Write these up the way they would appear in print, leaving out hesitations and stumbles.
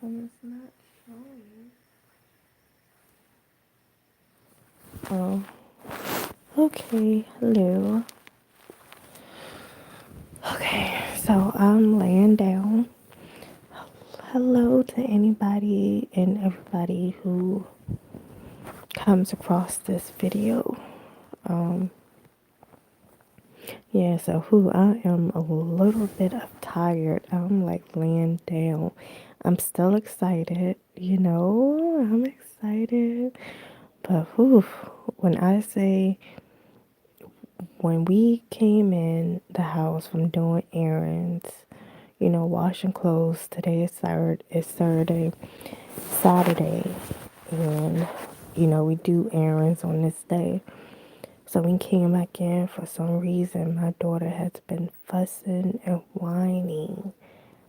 come is not showing? Oh, okay. Hello. Okay, so I'm laying down. Hello to anybody and everybody who comes across this video. Um, yeah, so I am a little bit of tired. I'm like laying down. I'm still excited, I'm excited. But whew, when I say when we came in the house from doing errands, washing clothes, today is Saturday, and we do errands on this day. So we came back in. For some reason, my daughter has been fussing and whining.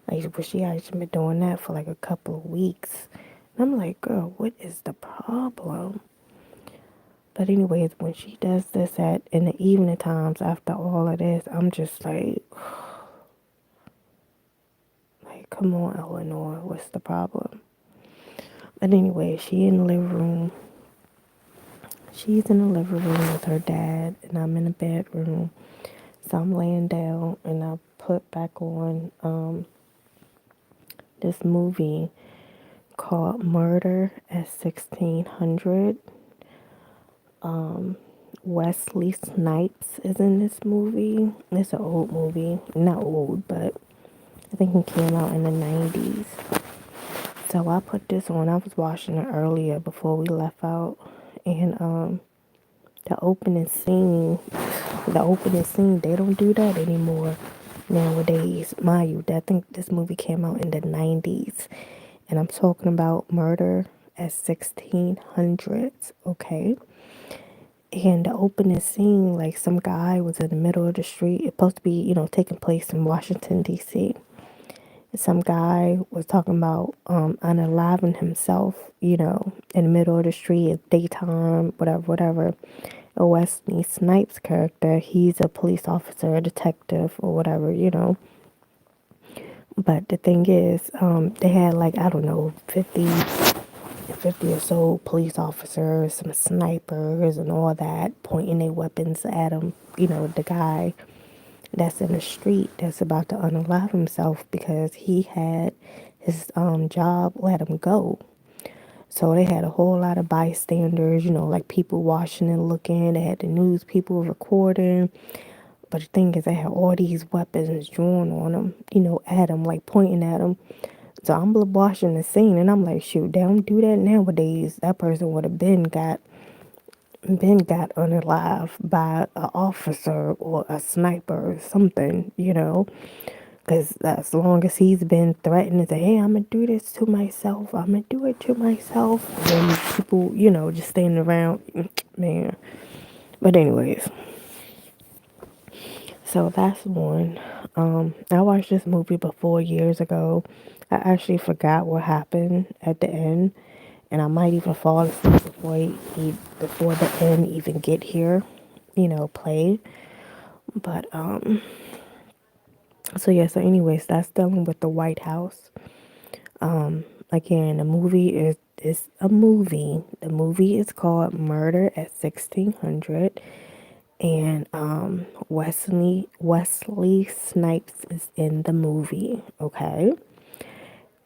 Like, but she actually been doing that for like a couple of weeks. And I'm like, girl, what is the problem? But anyways, when she does this in the evening times after all of this, I'm just like, come on, Eleanor, what's the problem? But anyway, she's in the living room with her dad, and I'm in the bedroom. So I'm laying down, and I put back on this movie called Murder at 1600. Wesley Snipes is in this movie. It's an old movie. Not old, but I think it came out in the 90s. So I put this on. I was watching it earlier before we left out. And the opening scene, they don't do that anymore nowadays. Mind you, I think this movie came out in the 90s. And I'm talking about Murder at 1600s, okay? And the opening scene, like some guy was in the middle of the street. It's supposed to be, taking place in Washington, D.C. Some guy was talking about unaliving himself, in the middle of the street at daytime, whatever, whatever. Wesley Snipes' character, he's a police officer, a detective, or whatever. But the thing is, they had like, I don't know, 50 or so police officers, some snipers, and all that, pointing their weapons at him, the guy that's in the street that's about to unalive himself because he had his job let him go. So they had a whole lot of bystanders, like people watching and looking. They had the news people recording. But the thing is, they had all these weapons drawn on them, at him, like pointing at him. So I'm watching the scene and I'm like, shoot, they don't do that nowadays. That person would have been got unalive by an officer or a sniper or something. Because as long as he's been threatening to say, hey, I'm going to do this to myself. I'm going to do it to myself. And people, just standing around, man. But anyways, so that's one. I watched this movie before years ago. I actually forgot what happened at the end. And I might even fall asleep before the end even get here, play. But so yeah, so anyways, that's dealing with the White House. Again, the movie is a movie. The movie is called Murder at 1600, and Wesley Snipes is in the movie. Okay,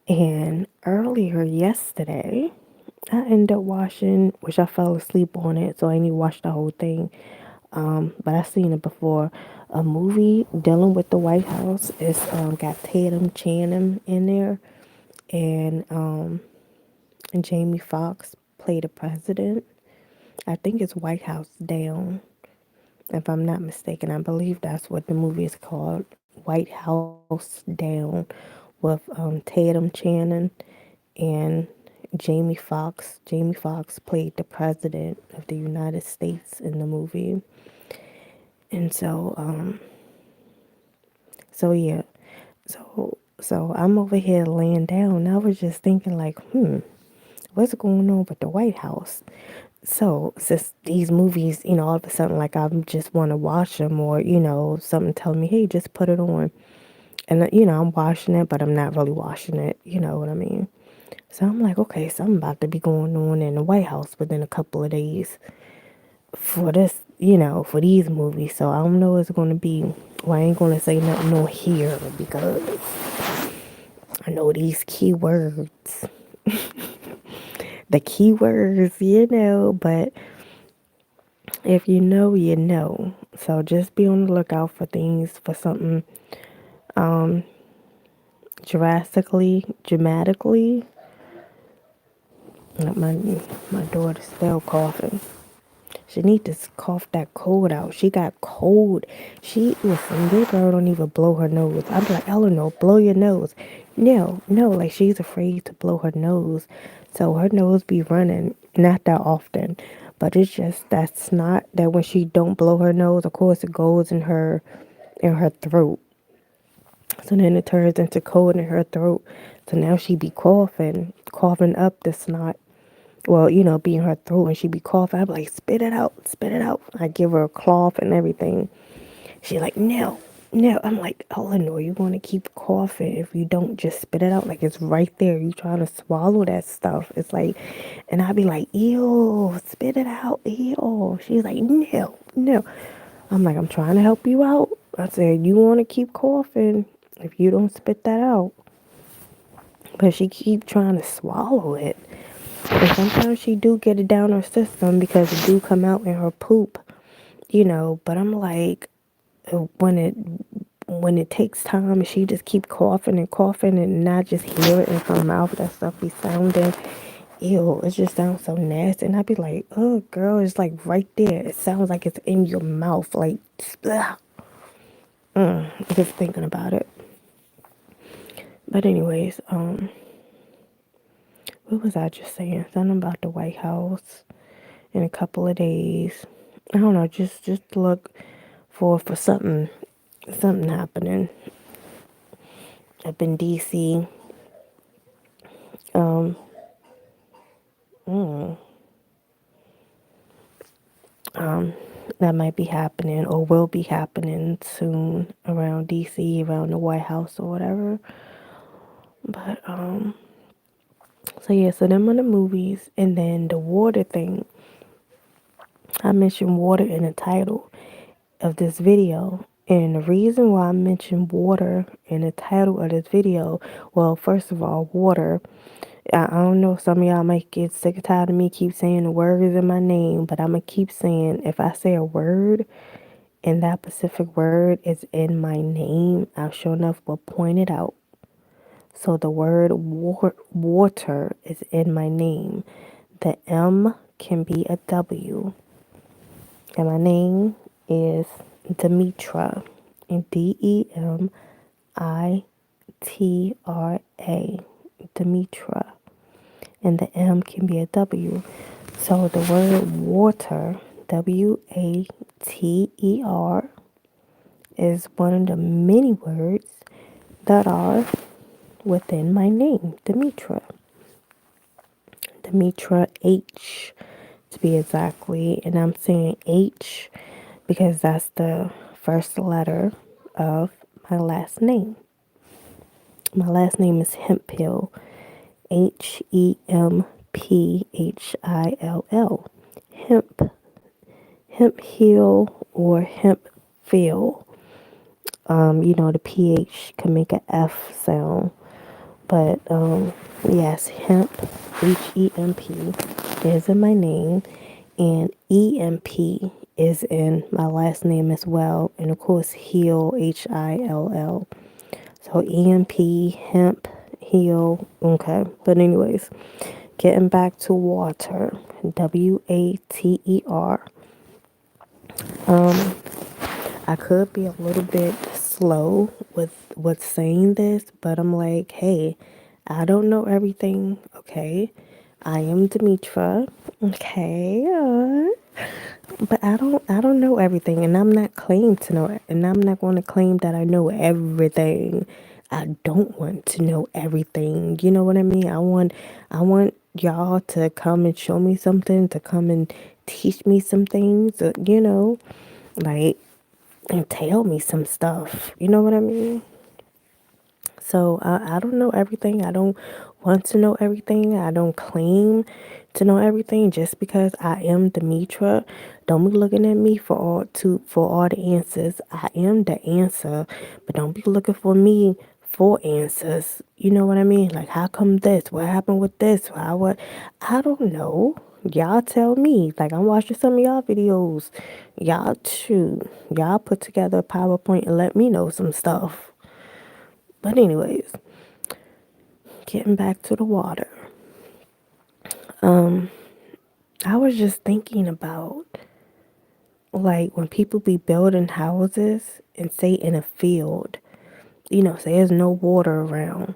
and earlier yesterday, I ended up watching, which I fell asleep on it, so I didn't watch the whole thing. But I seen it before. A movie dealing with the White House is got Tatum Channing in there, and Jamie Foxx played the president. I think it's White House Down, if I'm not mistaken. I believe that's what the movie is called, White House Down, with Tatum Channing and Jamie Foxx. Jamie Foxx played the president of the United States in the movie. And so yeah. So I'm over here laying down and I was just thinking like, what's going on with the White House? So since these movies, all of a sudden like I just want to watch them, or something telling me, hey, just put it on. And I'm watching it, but I'm not really watching it, you know what I mean? So I'm like, okay, something about to be going on in the White House within a couple of days for this, for these movies. So I don't know what's going to be. Well, I ain't going to say nothing on here because I know these keywords. The keywords, but if you know, you know. So just be on the lookout for things, for something dramatically. My daughter's still coughing. She need to cough that cold out. She got cold. Listen, this girl don't even blow her nose. I'm like, Eleanor, blow your nose. No, no, like she's afraid to blow her nose. So her nose be running, not that often. But it's just that snot that when she don't blow her nose, of course it goes in her throat. So then it turns into cold in her throat. So now she be coughing up the snot. Well, be in her throat and she be coughing. I'm like, spit it out, spit it out. I give her a cloth and everything. She like, no, no. I'm like, Eleanor, you want to keep coughing if you don't just spit it out. Like it's right there. You trying to swallow that stuff. It's like, and I be like, ew, spit it out, ew. She's like, no, no. I'm like, I'm trying to help you out. I said, you want to keep coughing if you don't spit that out. But she keep trying to swallow it. And sometimes she do get it down her system because it do come out in her poop, But I'm like, when it takes time and she just keep coughing and not just hear it in her mouth, that stuff be sounding, ew, it just sounds so nasty. And I be like, oh, girl, it's like right there. It sounds like it's in your mouth, like, ugh. Just thinking about it. But anyways, what was I just saying? Something about the White House in a couple of days. I don't know, just look for something happening up in DC. Um, that might be happening or will be happening soon around DC, around the White House or whatever. But so yeah, so them are the movies, and then the water thing. I mentioned water in the title of this video. And the reason why I mentioned water in the title of this video, well, first of all, water. I don't know, some of y'all might get sick and tired of me keep saying the words in my name, but I'm going to keep saying if I say a word and that specific word is in my name, I sure enough will point it out. So the word water is in my name. The M can be a W. And my name is Demitra. Demitra. Demitra. And the M can be a W. So the word water, Water, is one of the many words that are within my name, Demitra. Demitra H to be exactly. And I'm saying H because that's the first letter of my last name. My last name is Hemphill. Hemphill. Hemp. Hemphill or Hemphill. The PH can make a F sound. But yes, Hemp is in my name, and EMP is in my last name as well, and of course Hill, Hill. So EMP, hemp, heal. Okay, but anyways, getting back to water, Water. I could be a little bit slow with saying this, but I'm like, hey, I don't know everything, okay? I am Demitra, okay? But I don't know everything, and I'm not claim to know it, and I'm not going to claim that I know everything. I don't want to know everything. You know what I mean? I want y'all to come and show me something, to come and teach me some things, like and tell me some stuff. You know what I mean? So I don't know everything. I don't want to know everything. I don't claim to know everything just because I am Demitra. Don't be looking at me for all the answers. I am the answer, but don't be looking for me for answers. You know what I mean? Like how come this? What happened with this? How what? I don't know. Y'all tell me. Like I'm watching some of y'all videos. Y'all too. Y'all put together a PowerPoint and let me know some stuff. But anyways, getting back to the water. I was just thinking about like when people be building houses and say in a field, say there's no water around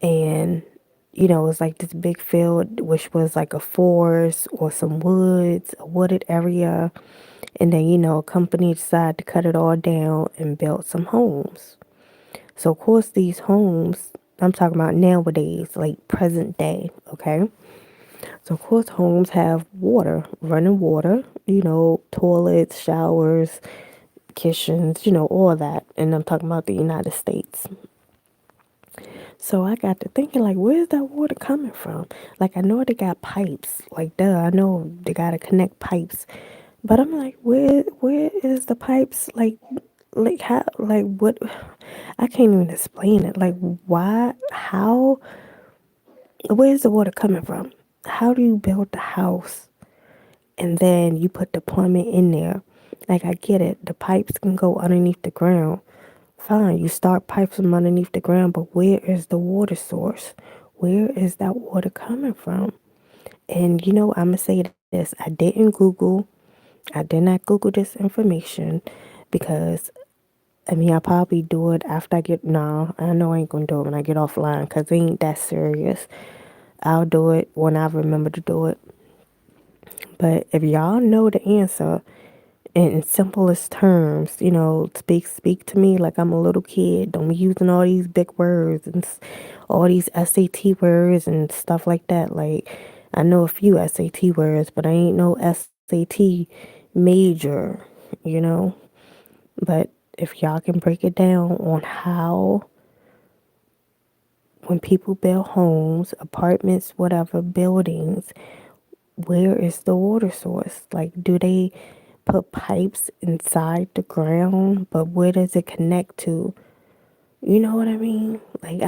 and it's like this big field which was like a forest or some woods, a wooded area, and then a company decided to cut it all down and build some homes. So of course these homes, I'm talking about nowadays, like present day, okay? So, of course, homes have water, running water, toilets, showers, kitchens, all that. And I'm talking about the United States. So, I got to thinking, like, where's that water coming from? Like, I know they got pipes. Like, duh, I know they got to connect pipes. But I'm like, where is the pipes? Like, how, like, what? I can't even explain it. Like, why, how, where's the water coming from? How do you build the house? And then you put the plumbing in there. Like I get it, the pipes can go underneath the ground. Fine, you start pipes from underneath the ground, but where is the water source? Where is that water coming from? And I'm gonna say this: I didn't Google. I did not Google this information because I'll probably do it after I get. No, I know I ain't gonna do it when I get offline because it ain't that serious. I'll do it when I remember to do it. But if y'all know the answer, in simplest terms, speak to me like I'm a little kid. Don't be using all these big words and all these SAT words and stuff like that. Like I know a few SAT words, but I ain't no SAT major, you know. But if y'all can break it down on how when people build homes, apartments, whatever, buildings, where is the water source? Like, do they put pipes inside the ground? But where does it connect to? You know what I mean? Like,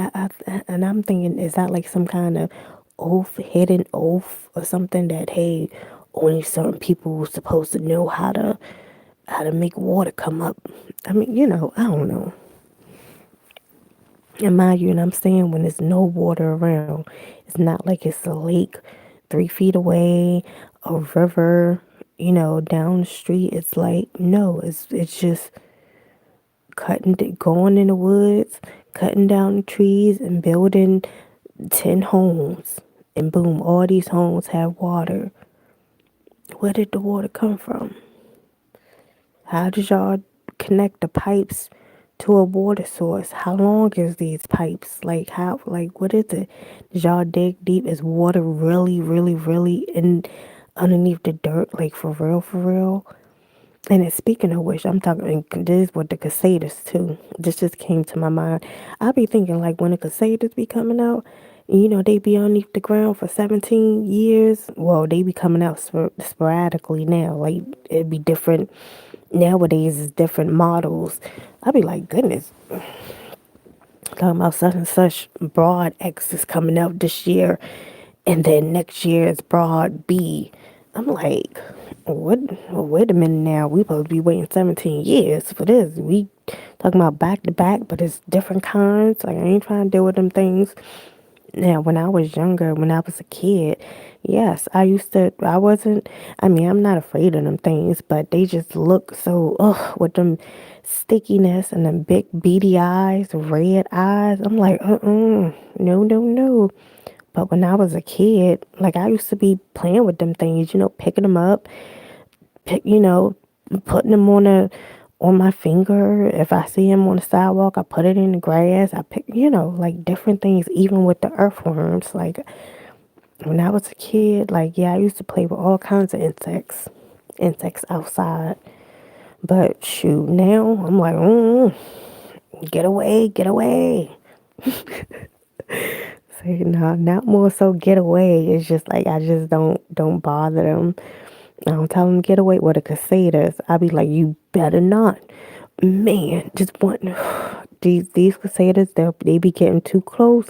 and I'm thinking, is that like some kind of oath, hidden oath, or something that hey, only certain people supposed to know how to make water come up? I mean, I don't know. And mind you, and I'm saying when there's no water around, it's not like it's a lake 3 feet away, a river, down the street. It's like no, it's just going in the woods, cutting down the trees, and building 10 homes, and boom, all these homes have water. Where did the water come from? How did y'all connect the pipes to a water source? How long is these pipes? Like how what is it? Did y'all dig deep? Is water really, really, really in underneath the dirt? Like for real? And then speaking of which, I'm talking this is with the Crusaders too. This just came to my mind. I be thinking like when the Crusaders be coming out, they be underneath the ground for 17 years. Well, they be coming out sporadically now. Like it'd be different nowadays. Is different models. I be like, goodness, talking about such and such broad X is coming out this year, and then next year is broad B. I'm like, what? Well, wait a minute now. We supposed to be waiting 17 years for this. We talking about back to back, but it's different kinds. Like I ain't trying to deal with them things. Now, when I was younger, when I was a kid, yes, I wasn't, I'm not afraid of them things, but they just look so, ugh, with them stickiness and them big beady eyes, red eyes. I'm like, no, no, no. But when I was a kid, like I used to be playing with them things, picking them up, pick, putting them on my finger. If I see him on the sidewalk, I put it in the grass. I pick, like different things, even with the earthworms. Like when I was a kid, like, yeah, I used to play with all kinds of insects outside. But shoot, now I'm like, get away, get away. So, not more so get away. It's just like I just don't bother them. I don't tell them get away with the cicadas. I be like, you better not. Man, just one. These cicadas, they be getting too close.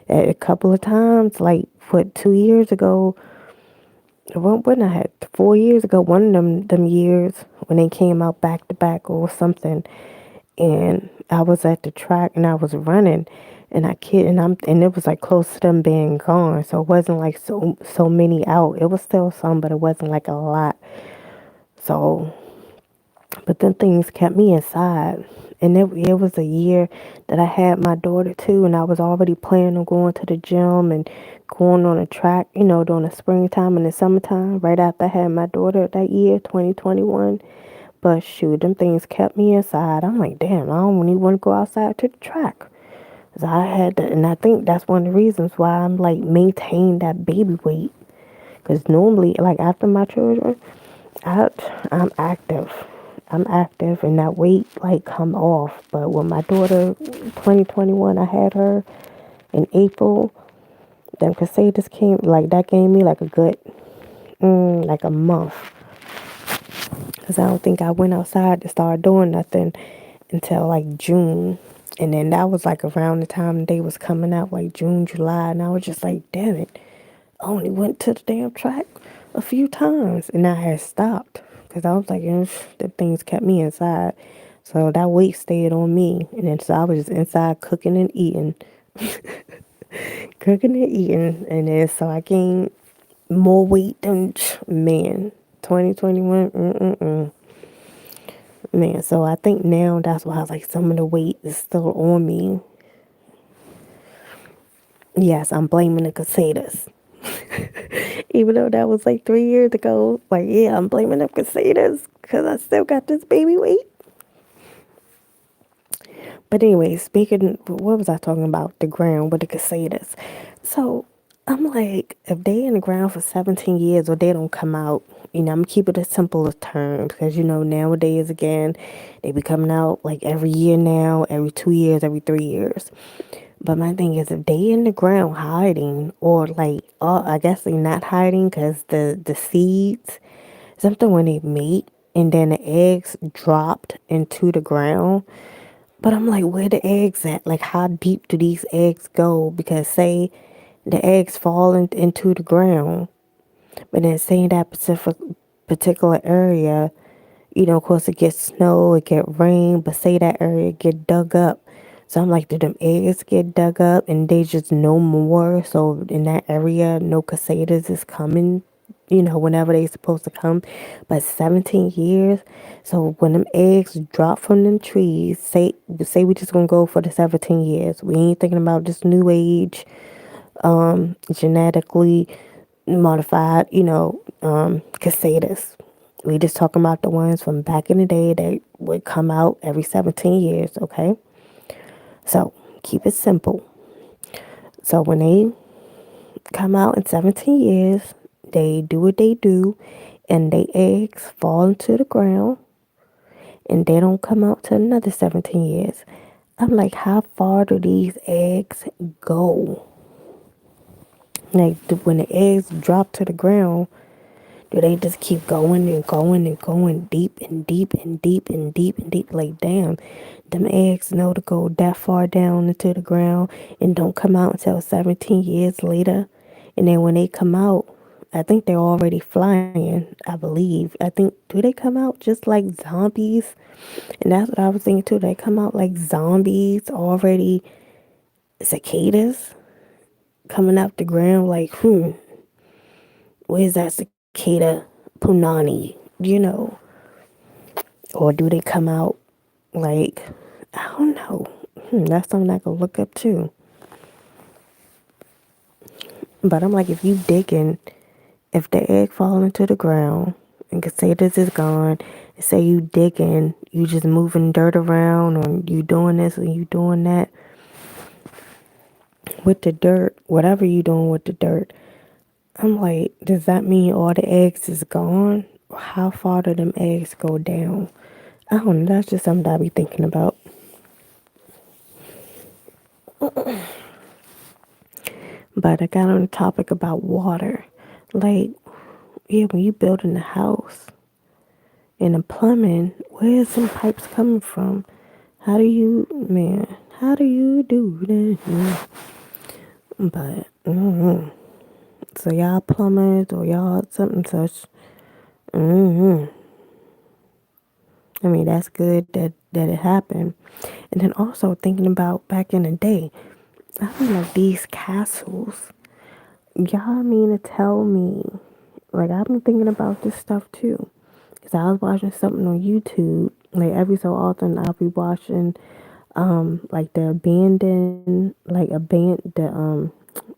A couple of times, like what 2 years ago, when I had 4 years ago, one of them years when they came out back to back or something, and I was at the track and I was running, and and it was like close to them being gone, so it wasn't like so many out. It was still some, but it wasn't like a lot. So, but then things kept me inside. And it was a year that I had my daughter too, and I was already planning on going to the gym and going on a track, during the springtime and the summertime, right after I had my daughter that year, 2021. But shoot, them things kept me inside. I'm like, damn, I don't even want to go outside to the track. 'Cause I had to, and I think that's one of the reasons why I'm like maintain that baby weight. Because normally, like after my children, I, I'm active. I'm active and that weight like come off. But when my daughter, 2021, I had her in April, them Casadas came, like that gave me like a good, like a month. Because I don't think I went outside to start doing nothing until like June. And then that was like around the time they was coming out, like June, July. And I was just like, damn it. I only went to the damn track a few times. And I had stopped. Because I was like, the things kept me inside. So that weight stayed on me. And then so I was just inside cooking and eating. Cooking and eating. And then so I gained more weight than, man, 2021. Man, so I think now that's why like some of the weight is still on me. Yes, I'm blaming the Casadas. Even though that was like 3 years ago. Like, yeah, I'm blaming the Casadas because I still got this baby weight. But anyway, speaking, what was I talking about? The ground with the Casadas. So I'm like, if they in the ground for 17 years or they don't come out, I'm keep it as simple as terms because nowadays again, they be coming out like every year now, every 2 years, every 3 years. But my thing is, if they in the ground hiding, or like, I guess they not hiding because the seeds, something when they mate and then the eggs dropped into the ground. But I'm like, where the eggs at? Like, how deep do these eggs go? Because say the eggs fall into the ground, but then say in that particular area, of course it gets snow, it get rain, but say that area get dug up. So I'm like, did them eggs get dug up and they just no more? So in that area, no cicadas is coming, whenever they supposed to come. But 17 years. So when them eggs drop from them trees, say we just gonna go for the 17 years. We ain't thinking about this new age, genetically modified, cicadas. We just talking about the ones from back in the day that would come out every 17 years, okay? So keep it simple. So when they come out in 17 years, they do what they do, and they eggs fall into the ground, and they don't come out to another 17 years. I'm like, how far do these eggs go? Like, when the eggs drop to the ground, do they just keep going and going and going deep and deep and deep and deep and deep? Like, damn, them eggs know to go that far down into the ground and don't come out until 17 years later. And then when they come out, I think they're already flying, I believe. I think, do they come out just like zombies? And that's what I was thinking too. They come out like zombies already, cicadas coming out the ground like, where's that cicada punani, Or do they come out like, I don't know. That's something I could look up too. But I'm like, if you digging, if the egg fall into the ground and could say this is gone, and say you digging, you just moving dirt around, or you doing this and you doing that with the dirt, whatever you doing with the dirt. I'm like, does that mean all the eggs is gone? How far do them eggs go down? I don't know. That's just something I be thinking about. But I got on the topic about water. Like, yeah, when you building a house and the plumbing, where's some pipes coming from? How do you, man, how do you do that? Yeah. But, so y'all plumbers or y'all something such, I mean, that's good that it happened. And then also thinking about back in the day, I feel like these castles, y'all mean to tell me, like I've been thinking about this stuff too. Cause I was watching something on YouTube, like every so often I'll be watching, like the abandoned,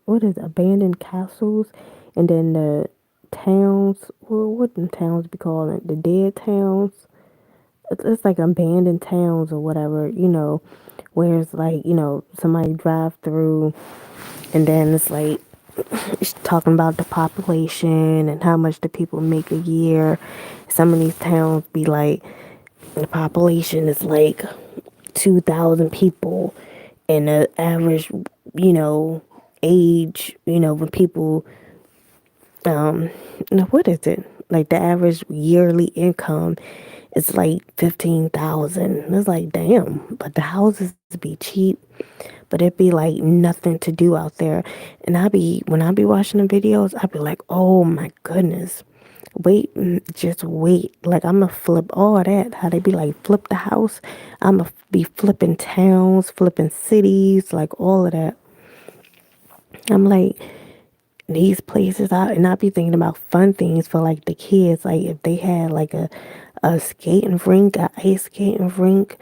what is it, abandoned castles, and then the towns, well, what the towns be calling it, the dead towns. It's like abandoned towns or whatever, where it's like, somebody drive through and then it's like it's talking about the population and how much the people make a year. Some of these towns be like the population is like 2,000 people and the average, you know, age, when people no, what is it? Like the average yearly income is like 15,000. It's like damn, but the houses be cheap, but it be like nothing to do out there. And when I be watching the videos, I be like, oh my goodness, wait, just wait. Like I'ma flip all that. How they be like flip the house. I'ma be flipping towns, flipping cities, like all of that. I'm like, these places out, and I be thinking about fun things for like the kids, like if they had like a skating rink, a ice skating rink,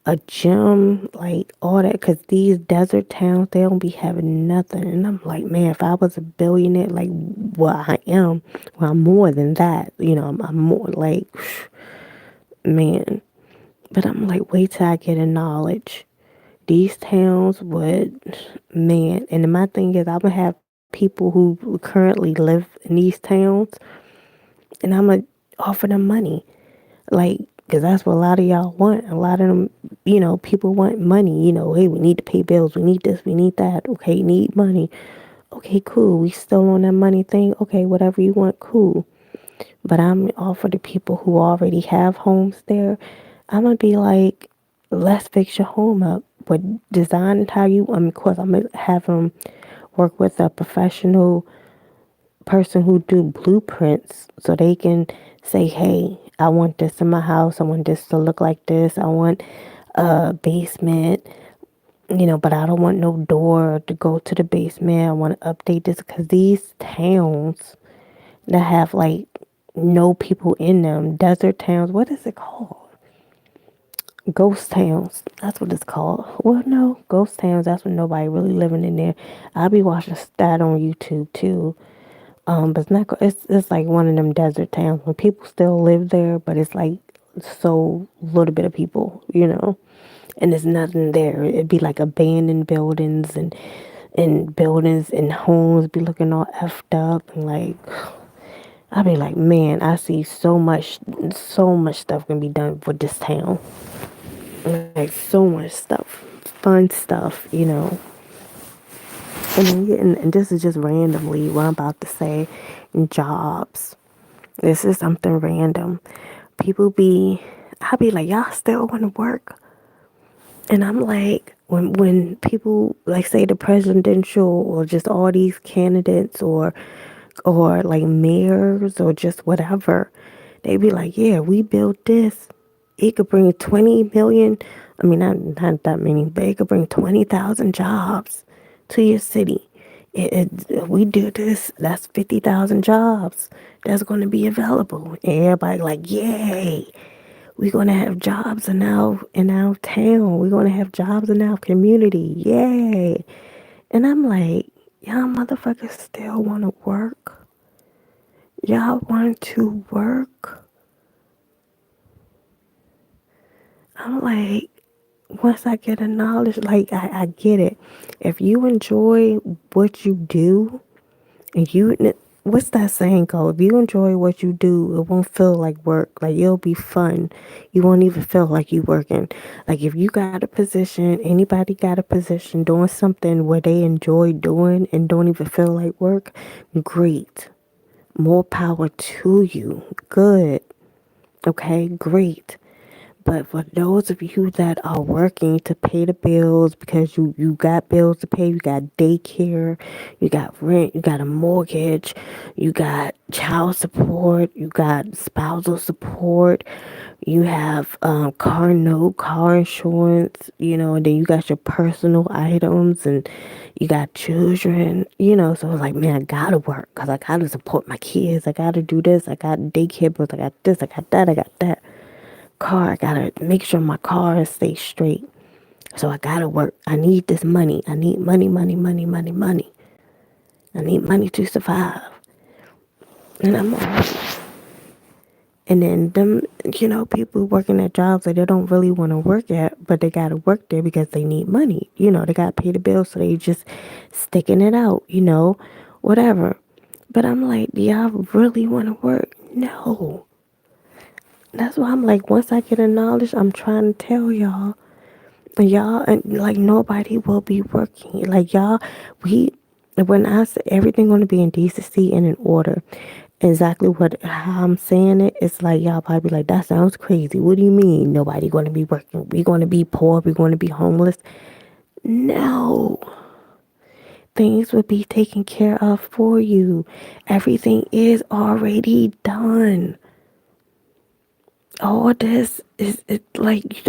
a gym, like all that, because these desert towns, they don't be having nothing. And I'm like, man, if I was a billionaire, like what I am, well, I'm more than that, I'm more like, man. But I'm like, wait till I get a knowledge. These towns would, man. And then my thing is, I'm gonna have people who currently live in these towns, and I'm gonna offer them money, like, because that's what a lot of y'all want. A lot of them, people want money. Hey, we need to pay bills. We need this. We need that. Okay, need money. Okay, cool. We still on that money thing. Okay, whatever you want, cool. But I'm all for the people who already have homes there. I'm gonna be like, let's fix your home up, but design it how you. I mean, of course, I'm gonna have them work with a professional person who do blueprints, so they can say, hey, I want this in my house. I want this to look like this. I want a basement, but I don't want no door to go to the basement. I want to update this because these towns that have like no people in them, desert towns, what is it called? Ghost towns. That's what it's called. Well, no, ghost towns. That's when nobody really living in there. I'll be watching that on YouTube too. But it's not. It's like one of them desert towns when people still live there, but it's like so little bit of people, and there's nothing there. It'd be like abandoned buildings and buildings and homes be looking all effed up and like. I'd be like, man, I see so much stuff can be done for this town. Like so much stuff, fun stuff. And this is just randomly what I'm about to say. Jobs. This is something random. I be like, y'all still want to work? And I'm like, when people like say the presidential or just all these candidates or like mayors or just whatever, they be like, yeah, we built this. It could bring 20 million. I mean, not that many, but it could bring 20,000 jobs to your city. We do this, that's 50,000 jobs that's going to be available. And everybody like, yay, we're going to have jobs in our town. We're going to have jobs in our community. Yay. And I'm like, y'all motherfuckers still want to work? Y'all want to work? I'm like, once I get a knowledge, like I get it. If you enjoy what you do, and what's that saying go? If you enjoy what you do, it won't feel like work. Like it'll be fun. You won't even feel like you working. Like if you got a position, anybody got a position doing something where they enjoy doing and don't even feel like work, great. More power to you. Good. Okay, great. But for those of you that are working to pay the bills because you got bills to pay, you got daycare, you got rent, you got a mortgage, you got child support, you got spousal support, you have car note, car insurance, and then you got your personal items and you got children, so it's like, man, I gotta work because I gotta support my kids. I gotta do this. I got daycare bills. I got this. I got that. I got that car. I gotta make sure my car stays straight. So I gotta work. I need this money. I need money, money, money, money, money. I need money to survive. And I'm like, and then them, people working at jobs that they don't really want to work at, but they gotta work there because they need money. They gotta pay the bills, so they just sticking it out, whatever. But I'm like, do y'all really want to work? No. That's why I'm like, once I get a knowledge, I'm trying to tell y'all, and like nobody will be working. Like y'all, we when I say everything gonna be in decency and in order, exactly what how I'm saying it, it's like y'all probably like that sounds crazy. What do you mean nobody gonna be working? We gonna be poor? We gonna be homeless? No, things will be taken care of for you. Everything is already done. All this is it like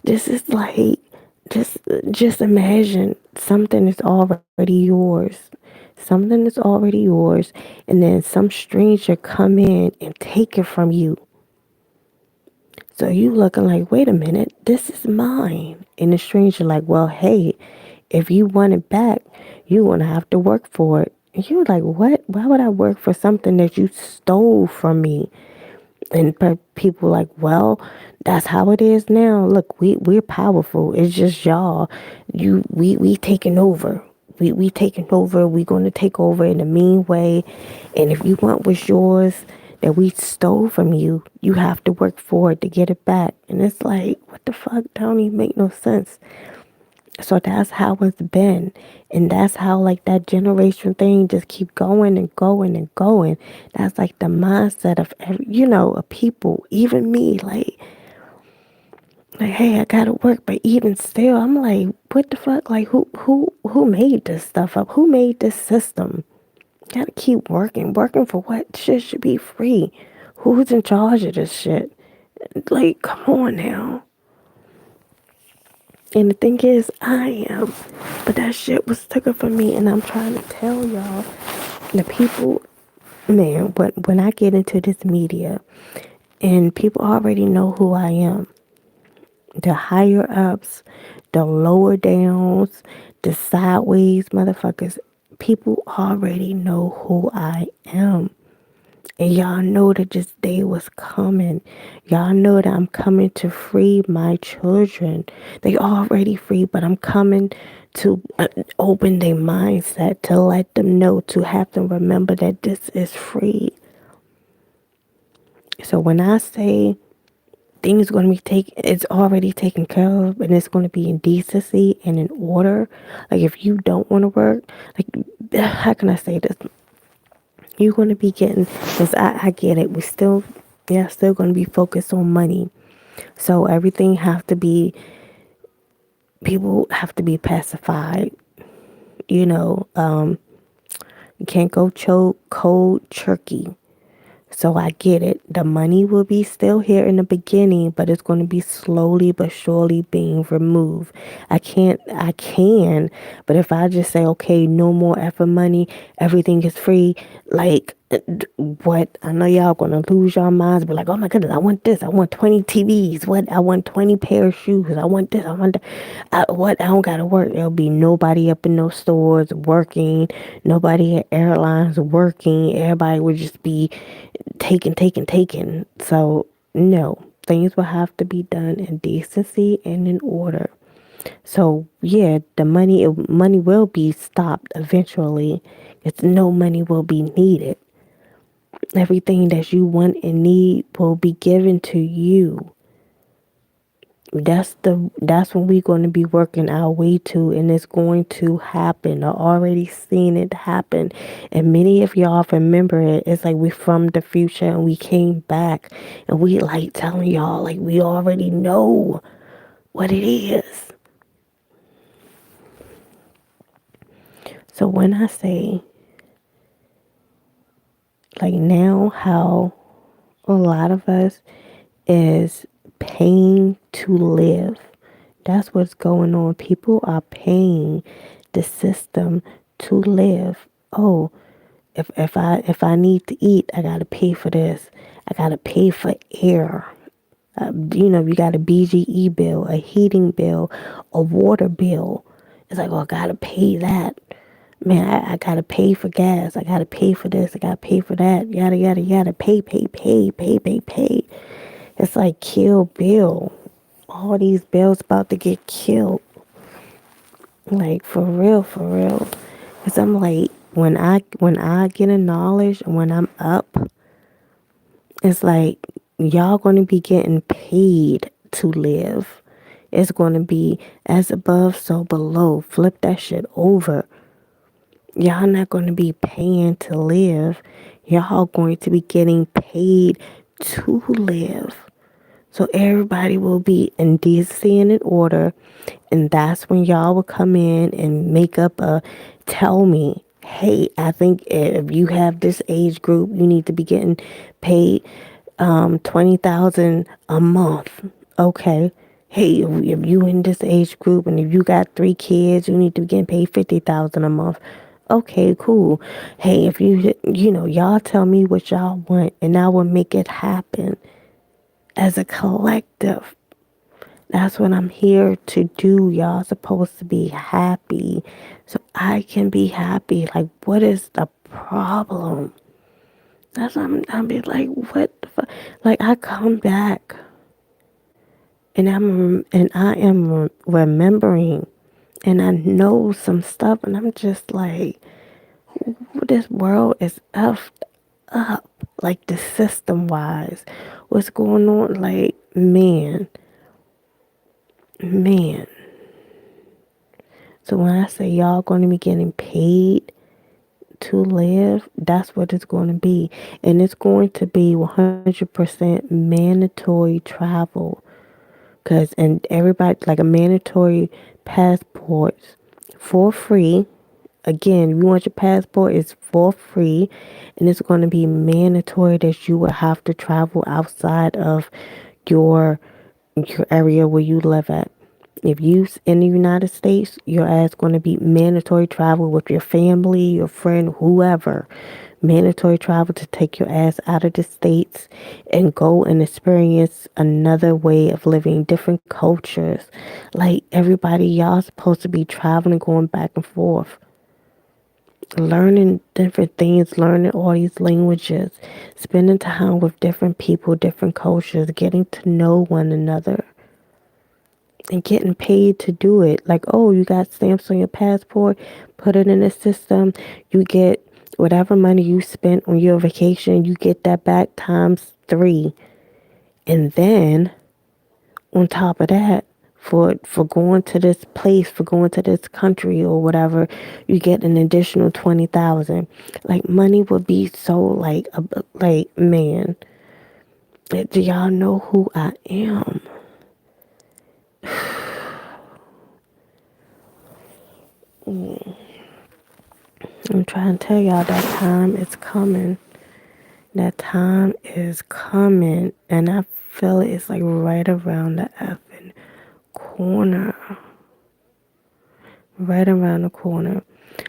this is like just just imagine something is already yours. Something is already yours, and then some stranger come in and take it from you. So you looking like, wait a minute, this is mine. And the stranger like, well, hey, if you want it back, you gonna have to work for it. And you're like, what? Why would I work for something that you stole from me? And people like, well, that's how it is now. Look, we're powerful. It's just y'all. We taking over. We taking over. We gonna take over in a mean way. And if you want what's yours that we stole from you, you have to work for it to get it back. And it's like, what the fuck? That don't even make no sense. So that's how it's been. And that's how like that generation thing just keep going and going and going. That's like the mindset of every, of people, even me, like, hey, I gotta work, but even still, I'm like, what the fuck? Like who made this stuff up? Who made this system? Gotta keep working. Working for what? Shit should be free. Who's in charge of this shit? Like, come on now. And the thing is, I am. But that shit was taken from me. And I'm trying to tell y'all, the people, man, when I get into this media and people already know who I am, the higher ups, the lower downs, the sideways motherfuckers, people already know who I am. And y'all know that this day was coming. Y'all know that I'm coming to free my children. They already free, but I'm coming to open their mindset, to let them know, to have them remember that this is free. So when I say things going to be taken, it's already taken care of, and it's going to be in decency and in order. Like if you don't want to work, like how can I say this? You're going to be getting, because I get it. We still, yeah, still going to be focused on money. So everything have to be, people have to be pacified. You can't go choke cold turkey. So I get it. The money will be still here in the beginning, but it's going to be slowly but surely being removed. I can, but if I just say, okay, no more effort money, everything is free, like, what? I know y'all going to lose your minds, but like, oh my goodness, I want this. I want 20 TVs. What? I want 20 pair of shoes. I want this. I want that. What? I don't got to work. There'll be nobody up in those stores working, nobody at airlines working. Everybody would just be taken. So no, things will have to be done in decency and in order. So yeah, the money will be stopped eventually. It's no money will be needed. Everything that you want and need will be given to you. That's when we're going to be working our way to, and it's going to happen. I already seen it happen, and many of y'all remember it. It's like we from the future and we came back, and we like telling y'all like we already know what it is. So when I say like now how a lot of us is paying to live. That's what's going on. People are paying the system to live. Oh, if I need to eat, I gotta pay for this. I gotta pay for air. You got a BGE bill, a heating bill, a water bill. It's like, oh, I gotta pay that. Man, I gotta pay for gas. I gotta pay for this. I gotta pay for that. Yada, yada, yada. Pay, pay, pay, pay, pay, pay. It's like Kill Bill. All these bills about to get killed. Like, for real, for real. Because I'm like, when I get a knowledge, when I'm up, it's like y'all gonna be getting paid to live. It's gonna be as above, so below. Flip that shit over. Y'all not gonna be paying to live. Y'all going to be getting paid to live. So everybody will be in decency and in order. And that's when y'all will come in and make up tell me, hey, I think if you have this age group, you need to be getting paid 20,000 a month. Okay. Hey, if you in this age group and if you got 3 kids, you need to be getting paid 50,000 a month. Okay, cool. Hey, if y'all tell me what y'all want and I will make it happen as a collective. That's what I'm here to do. Y'all supposed to be happy. So I can be happy. Like, what is the problem? That's what I'm be like, what the fuck? Like, I come back and I am remembering and I know some stuff and I'm just like, this world is effed up. Like, the system wise. What's going on? Like, man. So when I say y'all going to be getting paid to live, that's what it's going to be. And it's going to be 100% mandatory travel. And everybody, like a mandatory passports for free. Again, if you want your passport, it's for free. And it's going to be mandatory that you will have to travel outside of your area where you live at. If you in the United States, your ass going to be mandatory travel with your family, your friend, whoever. Mandatory travel to take your ass out of the states and go and experience another way of living, different cultures. Like everybody, y'all supposed to be traveling, going back and forth, learning different things, learning all these languages, spending time with different people, different cultures, getting to know one another and getting paid to do it. Like, oh, you got stamps on your passport, put it in the system, you get whatever money you spent on your vacation, you get that back times 3. And then on top of that, for going to this place, for going to this country or whatever, you get an additional 20,000. Like, money would be so like man, do y'all know who I am? I'm trying to tell y'all that time is coming. That time is coming. And I feel it's like right around the effing corner. Right around the corner.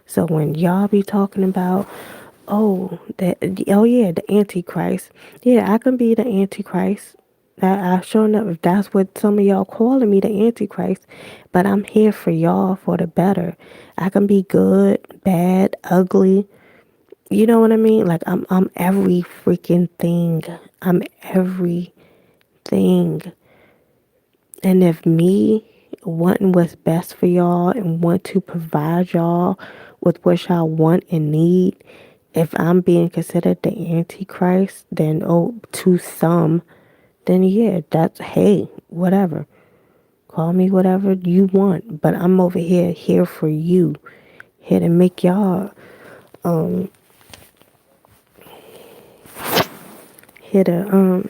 So when y'all be talking about, oh yeah, the Antichrist. Yeah, I can be the Antichrist. I showing up if that's what some of y'all calling me, the Antichrist. But I'm here for y'all for the better. I can be good, bad, ugly. You know what I mean? Like I'm every freaking thing. I'm everything. And if me wanting what's best for y'all and want to provide y'all with what y'all want and need If I'm being considered the Antichrist, then, oh, to some, then yeah, that's, hey, whatever. Call me whatever you want. But I'm over here for you. Here to make y'all, here to,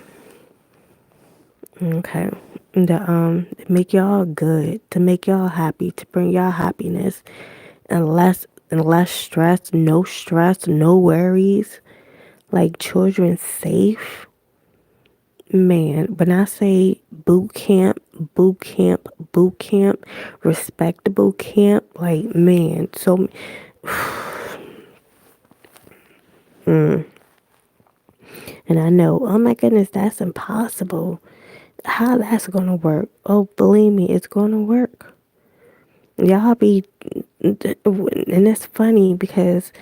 okay. To, make y'all good. To make y'all happy. To bring y'all happiness. And less stress, no worries. Like children safe. Man, when I say boot camp, boot camp, boot camp, respect the boot camp, like man, so and I know, oh my goodness, that's impossible. How that's gonna work? Oh, believe me, it's gonna work. Y'all be, and it's funny because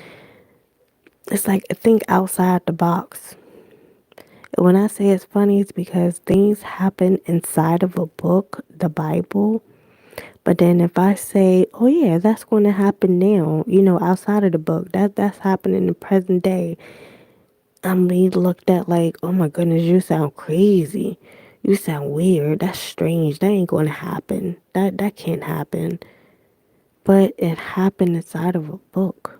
it's like think outside the box. When I say it's funny, it's because things happen inside of a book, the Bible. But then if I say, oh yeah, that's going to happen now, outside of the book, that's happening in the present day, I'm being looked at like, oh my goodness, you sound crazy. You sound weird. That's strange. That ain't going to happen. That can't happen. But it happened inside of a book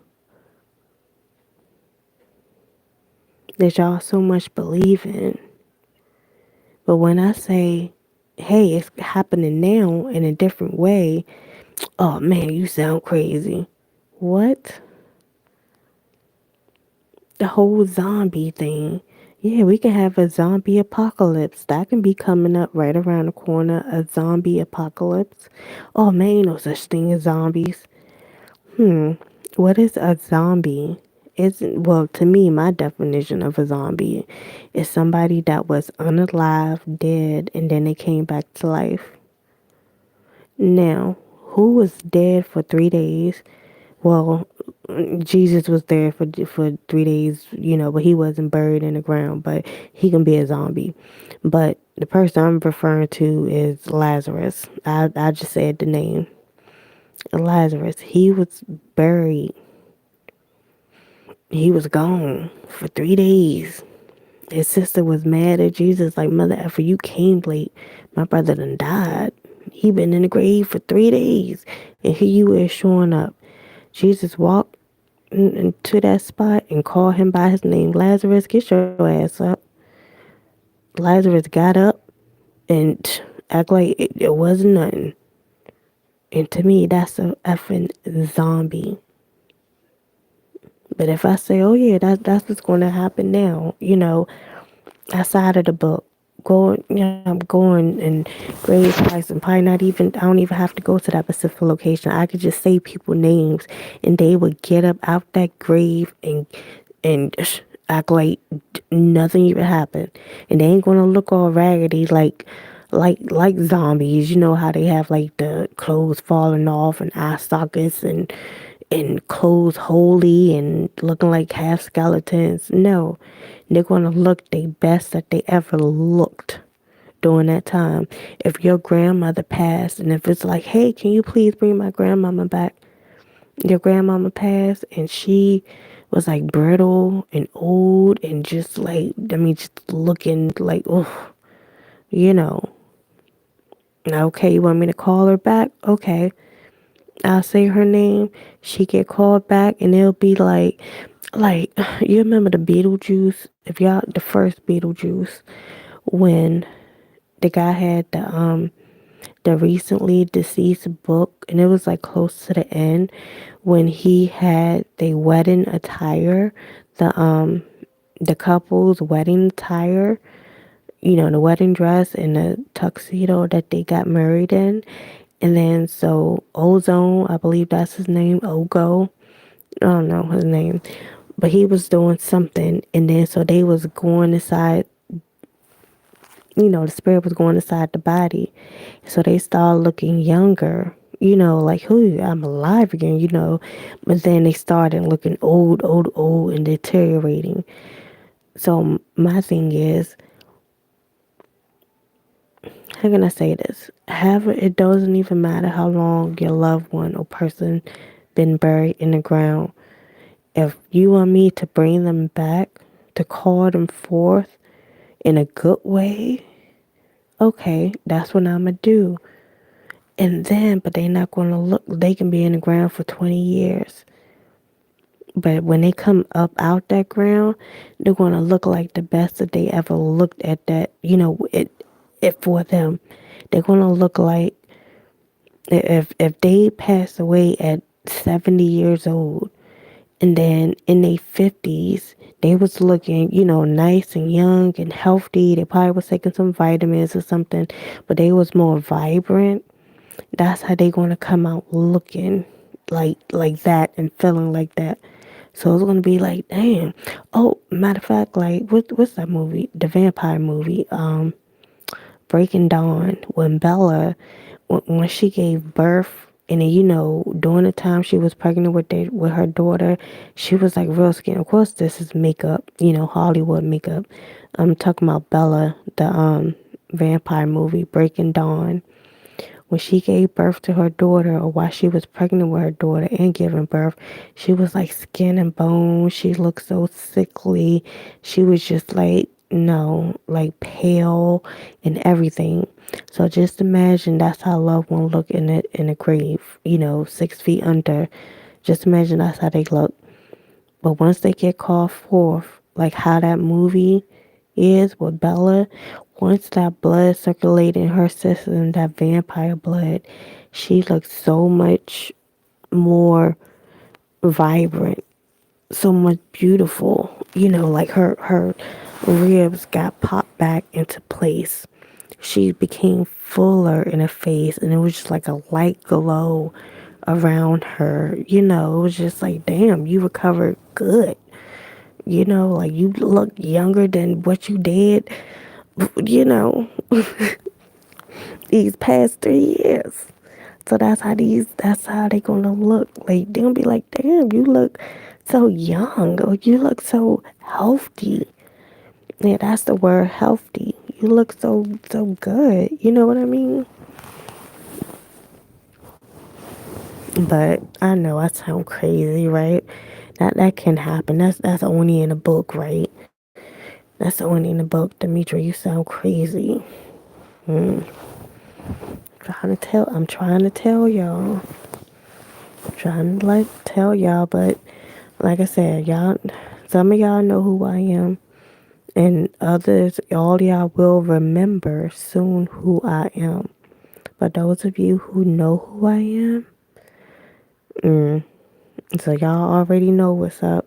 that y'all so much believe in. But when I say, hey, it's happening now in a different way, oh man, you sound crazy. What? The whole zombie thing. Yeah, we can have a zombie apocalypse. That can be coming up right around the corner. A zombie apocalypse. Oh man, ain't no such thing as zombies. What is a zombie? Isn't well to me, my definition of a zombie is somebody that was unalive, dead, and then they came back to life. Now, who was dead for 3 days? Well, Jesus was there for 3 days, but he wasn't buried in the ground. But he can be a zombie. But the person I'm referring to is Lazarus. I just said the name. Lazarus. He was buried. He was gone for 3 days. His sister was mad at Jesus, like, mother effer, you came late. My brother done died. He been in the grave for 3 days. And here you is showing up. Jesus walked into that spot and called him by his name. Lazarus, get your ass up. Lazarus got up and act like it wasn't nothing. And to me, that's a effing zombie. But if I say, oh yeah, that's what's going to happen now, outside of the book. I'm going and grave sites and probably not even, I don't even have to go to that specific location. I could just say people names and they would get up out that grave and act like nothing even happened. And they ain't gonna look all raggedy like zombies. You know how they have like the clothes falling off and eye sockets and clothes holy and looking like half skeletons. No, they're gonna look the best that they ever looked during that time. If your grandmother passed and if it's like, hey, can you please bring my grandmama back? Your grandmama passed and she was like brittle and old and just like, I mean, just looking like, oh, you know. Okay, you want me to call her back? Okay. I'll say her name. She get called back and it'll be like, you remember the Beetlejuice? If y'all, the first Beetlejuice, when the guy had the recently deceased book and it was like close to the end when he had the wedding attire, the couple's wedding attire, the wedding dress and the tuxedo that they got married in. And then so Ozone, I believe that's his name, Ogo. I don't know his name. But he was doing something and then so they was going inside, the spirit was going inside the body. So they started looking younger, like who I'm alive again. But then they started looking old, old, old and deteriorating. So my thing is, how can I say this? However, it doesn't even matter how long your loved one or person been buried in the ground. if you want me to bring them back, to call them forth in a good way, okay, that's what I'm gonna do. And then, but they not gonna look, they can be in the ground for 20 years. But when they come up out that ground, they're gonna look like the best that they ever looked at that, it for them. They're gonna look like if they pass away at 70 years old, and then in their 50s, they was looking, nice and young and healthy. They probably was taking some vitamins or something, but they was more vibrant. That's how they gonna come out looking like that and feeling like that. So it's gonna be like, damn. Oh, matter of fact, like what's that movie? The vampire movie, Breaking Dawn. When Bella, when she gave birth, and then, during the time she was pregnant with her daughter, she was like real scared. Of course, this is makeup, Hollywood makeup. I'm talking about Bella, the vampire movie, Breaking Dawn. When she gave birth to her daughter, or while she was pregnant with her daughter and giving birth, she was like skin and bone. She looked so sickly. She was just like, no, like pale and everything. So just imagine that's how a loved one look in a grave, 6 feet under. Just imagine that's how they look. But once they get called forth, like how that movie is with Bella, once that blood circulated in her system, that vampire blood, she looks so much more vibrant, so much beautiful. Like her ribs got popped back into place. She became fuller in her face, and it was just like a light glow around her. It was just like, damn, you recovered good. Like you look younger than what you did, you know, these past 3 years. So that's how they gonna look. Like they gonna be like, damn, you look so young, or you look so healthy. Yeah, that's the word, healthy. You look so good. You know what I mean? But I know I sound crazy, right? That can happen. That's only in a book, right? That's only in the book. Demitra, you sound crazy. Mm. I'm trying to tell y'all. I'm trying to tell y'all, but like I said, y'all, some of y'all know who I am, and others, all y'all will remember soon who I am. But those of you who know who I am, so y'all already know what's up.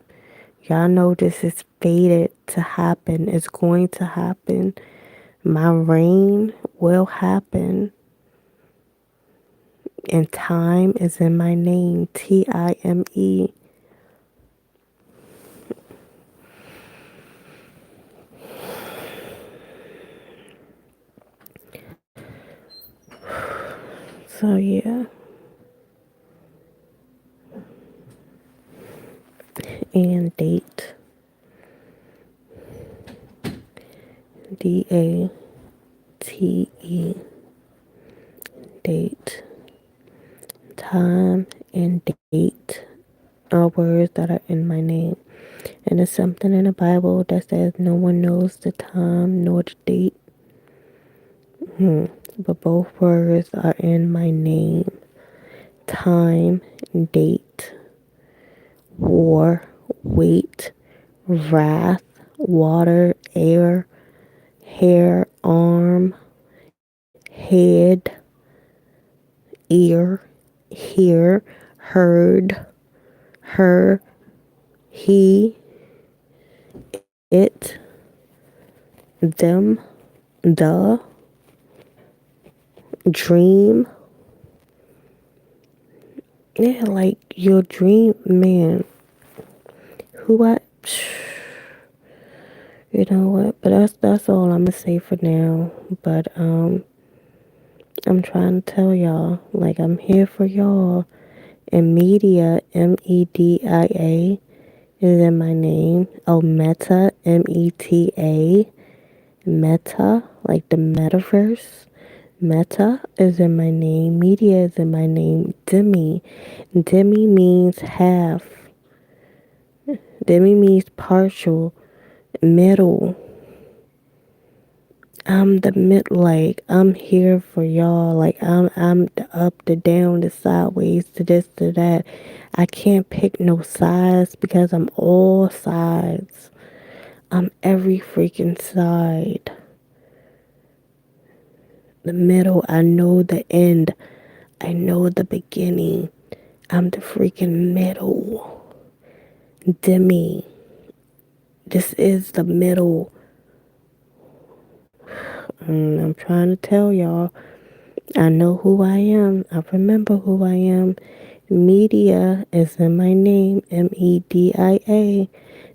Y'all know this is fated to happen. It's going to happen. My reign will happen. And time is in my name. Time. So yeah. And date. DATE. Date. Time and date are words that are in my name. And there's something in the Bible that says no one knows the time nor the date. But both words are in my name. Time, date, war, weight, wrath, water, air, hair, arm, head, ear, hear, heard, her, he, it, them, the, dream. Yeah, like your dream, man. Who I, you know what? But that's all I'm gonna say for now. But I'm trying to tell y'all, like I'm here for y'all. And media, MEDIA, is in my name. Oh, Meta, META, Meta, like the metaverse. Meta is in my name. Media is in my name. Demi means half. Demi means partial, middle. I'm the mid, like I'm here for y'all. Like I'm the up, the down, the sideways, the this, the that. I can't pick no sides because I'm all sides. I'm every freaking side. The middle, I know the end. I know the beginning. I'm the freaking middle. Demi. This is the middle. I'm trying to tell y'all. I know who I am. I remember who I am. Media is in my name. Media.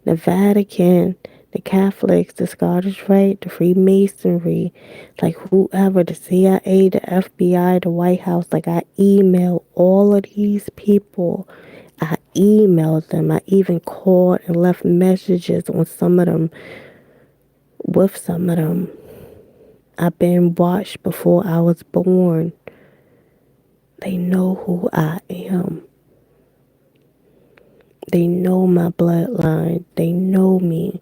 The Vatican, the Catholics, the Scottish Rite, the Freemasonry, like whoever, the CIA, the FBI, the White House. Like I email all of these people. I emailed them. I even called and left messages on some of them, with some of them. I've been watched before I was born. They know who I am. They know my bloodline. They know me.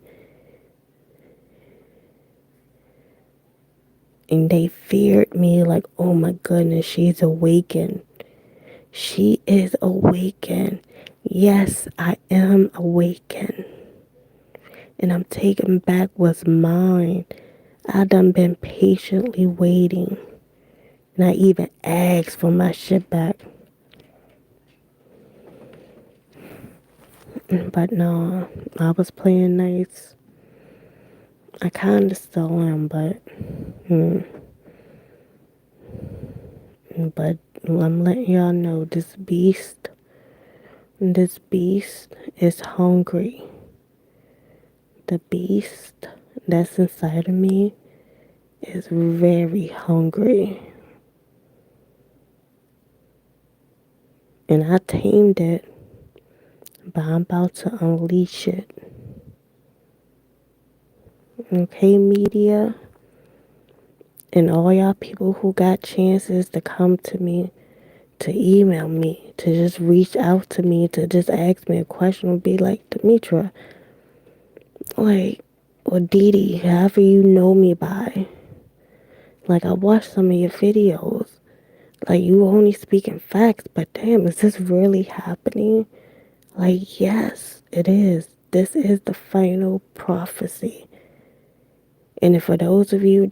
And they feared me like, oh my goodness, she's awakened. She is awakened. Yes, I am awakened. And I'm taking back what's mine. I done been patiently waiting. And I even asked for my shit back. But no, I was playing nice. I kinda still am, but I'm letting y'all know this beast is hungry. The beast that's inside of me is very hungry. And I tamed it, but I'm about to unleash it. Okay, media? And all y'all people who got chances to come to me, to email me, to just reach out to me, to just ask me a question, would be like, Demitra, like, or Didi, however you know me by. Like, I watched some of your videos. Like, you only speaking facts, but damn, is this really happening? Like, yes, it is. This is the final prophecy. And for those of you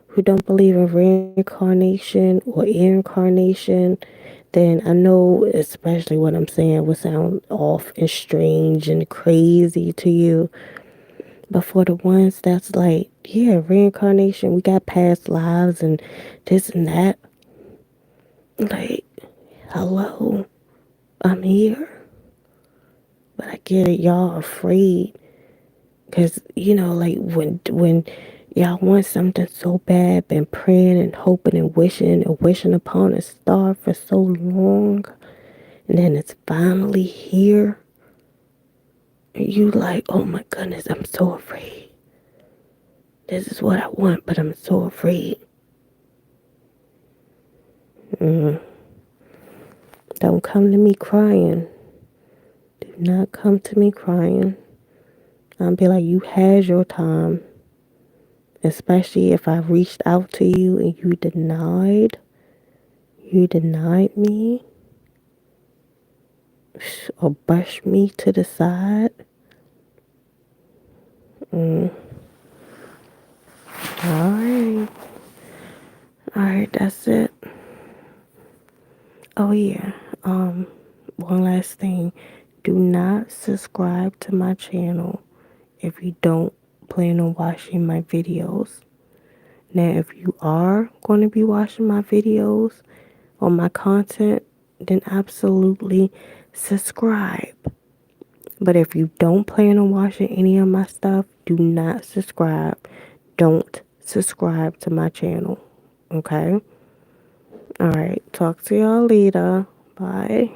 who don't believe in reincarnation or incarnation, then I know especially what I'm saying will sound off and strange and crazy to you. But for the ones that's like, yeah, reincarnation, we got past lives and this and that. Like, hello, I'm here. But I get it, y'all afraid. Because, like when y'all want something so bad, been praying and hoping and wishing upon a star for so long. And then it's finally here. And you like, oh my goodness, I'm so afraid. This is what I want, but I'm so afraid. Don't come to me crying. Do not come to me crying. I'll be like, you had your time. Especially if I reached out to you and you denied me or brushed me to the side. Alright. Alright, that's it. Oh yeah. One last thing. Do not subscribe to my channel if you don't plan on watching my videos. Now, if you are going to be watching my videos or my content, then absolutely subscribe. But if you don't plan on watching any of my stuff, do not subscribe. Don't subscribe to my channel. Okay? Alright, talk to y'all later. Bye.